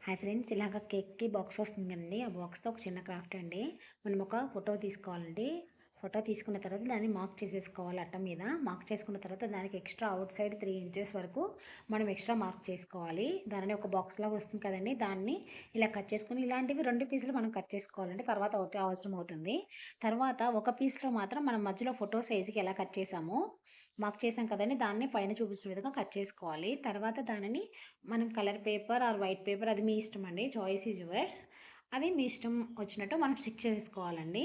Hi friends, ఇలాగ కేక్‌కి box వస్తుంది కదండీ! ఆ బాక్స్‌తో ఒక చిన్న క్రాఫ్ట్ అండి. మనం ఒక ఫోటో తీసుకోవాలండి. ఫోటో తీసుకున్న తర్వాత దాన్ని మార్క్ చేసేసుకోవాలి అట్ట మీద. మార్క్ చేసుకున్న తర్వాత దానికి ఎక్స్ట్రా ఔట్ సైడ్ 3 ఇంచెస్ వరకు మనం ఎక్స్ట్రా మార్క్ చేసుకోవాలి. దానిని ఒక బాక్స్ లాగా వస్తుంది కదండీ! దాన్ని ఇలా కట్ చేసుకొని ఇలాంటివి 2 పీసులు మనం కట్ చేసుకోవాలండి. తర్వాత ఒకటి అవసరం అవుతుంది. తర్వాత ఒక పీస్‌లో మాత్రం మనం మధ్యలో ఫోటో సైజ్‌కి ఎలా కట్ చేసామో మార్క్ చేసాం కదండీ! దాన్ని పైన చూపించిన విధంగా కట్ చేసుకోవాలి. తర్వాత దానిని మనం colour paper or white paper అది మీ ఇష్టం అండి. Choice is yours. అది మీ ఇష్టం వచ్చినట్టు మనం స్టిక్ చేసుకోవాలండి.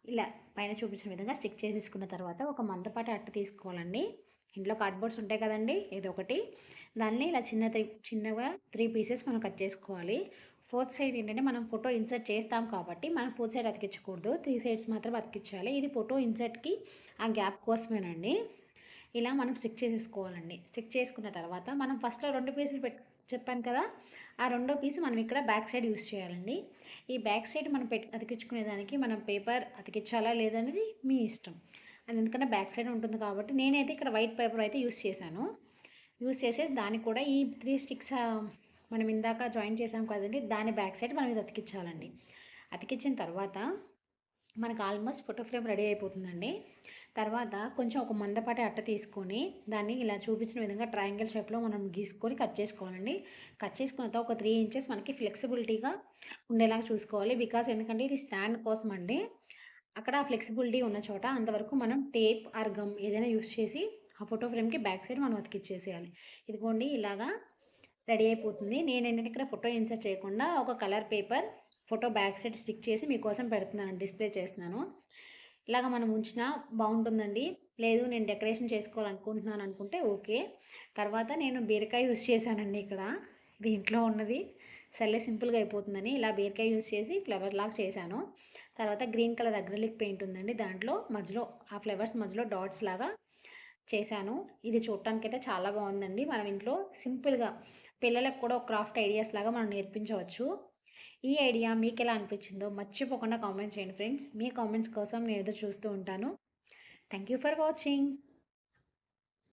ఇలా పైన చూపించిన విధంగా స్టిక్ చేసేసుకున్న తర్వాత ఒక మందపాటి అట్ట తీసుకోవాలండి. ఇంట్లో కార్డ్‌బోర్డ్స్ ఉంటాయి కదండీ! ఏదో ఒకటి. దాన్ని ఇలా చిన్నగా 3 పీసెస్ మనం కట్ చేసుకోవాలి. ఫోర్త్ సైడ్ ఏంటంటే మనం ఫోటో ఇన్సర్ట్ చేస్తాం కాబట్టి మనం ఫోర్త్ సైడ్ అతికించకూడదు. 3 సైడ్స్ మాత్రం అతికించాలి. ఇది ఫోటో ఇన్సర్ట్‌కి ఆ గ్యాప్ కోసమేనండి. ఇలా మనం స్టిక్ చేసేసుకోవాలండి. స్టిక్ చేసుకున్న తర్వాత మనం ఫస్ట్‌లో 2 పీసులు చెప్పాను కదా! ఆ రెండో పీస్ మనం ఇక్కడ బ్యాక్ సైడ్ యూజ్ చేయాలండి. ఈ బ్యాక్ సైడ్ మనం అతికించుకునే దానికి మనం పేపర్ అతికించాలా లేదా అనేది మీ ఇష్టం. అది ఎందుకంటే బ్యాక్ సైడ్ ఉంటుంది కాబట్టి నేనైతే ఇక్కడ వైట్ పేపర్ అయితే యూజ్ చేశాను. యూజ్ చేసి దానికి కూడా ఈ 3 స్టిక్స్ మనం ఇందాక జాయిన్ చేసాం కదండీ! దాని బ్యాక్ సైడ్ మనం ఇది అతికించాలండి. అతికించిన తర్వాత మనకు ఆల్మోస్ట్ ఫోటో ఫ్రేమ్ రెడీ అయిపోతుందండి. తర్వాత కొంచెం ఒక మందపాటి అట్ట తీసుకొని దాన్ని ఇలా చూపించిన విధంగా ట్రయాంగిల్ షేప్‌లో మనం గీసుకొని కట్ చేసుకోవాలండి. కట్ చేసుకున్న తర్వాత ఒక 3 ఇంచెస్ మనకి ఫ్లెక్సిబిలిటీగా ఉండేలాగా చూసుకోవాలి. బికాజ్ ఎందుకంటే ఇది స్టాండ్ కోసం అండి. అక్కడ ఫ్లెక్సిబిలిటీ ఉన్న చోట అంతవరకు మనం టేప్ ఆర్ గమ్ ఏదైనా యూజ్ చేసి ఆ ఫోటో ఫ్రేమ్‌కి బ్యాక్ సైడ్ మనం అతికిచ్చేసేయాలి. ఇదిగోండి ఇలాగా రెడీ అయిపోతుంది. నేనేంటంటే ఇక్కడ ఫోటో ఇన్సర్ట్ చేయకుండా ఒక colour paper photo back side stick చేసి మీకోసం పెడుతున్నానండి. డిస్‌ప్లే చేస్తున్నాను. ఇలాగ మనం ఉంచినా బావుంటుందండి. లేదు నేను డెకరేషన్ చేసుకోవాలనుకుంటున్నాను అనుకుంటే ఓకే. తర్వాత నేను బీరకాయ యూజ్ చేశానండి ఇక్కడ. ఇది ఇంట్లో ఉన్నది. సర్లే సింపుల్‌గా అయిపోతుందని ఇలా బీరకాయ యూజ్ చేసి ఫ్లవర్ లాగా చేశాను. తర్వాత గ్రీన్ కలర్ అక్రిలిక్ పెయింట్ ఉందండి. దాంట్లో మధ్యలో ఆ ఫ్లవర్స్ మధ్యలో డాట్స్ లాగా చేశాను. ఇది చూడటానికైతే చాలా బావుందండి. మనం ఇంట్లో సింపుల్‌గా పిల్లలకు కూడా ఒక క్రాఫ్ట్ ఐడియాస్ లాగా మనం నేర్పించవచ్చు. ఈ ఐడియా మీకెలా అనిపించిందో మర్చిపోకుండా కామెంట్ చేయండి ఫ్రెండ్స్. మీ కామెంట్స్ కోసం నేను ఎదురు చూస్తూ ఉంటాను. Thank you for watching.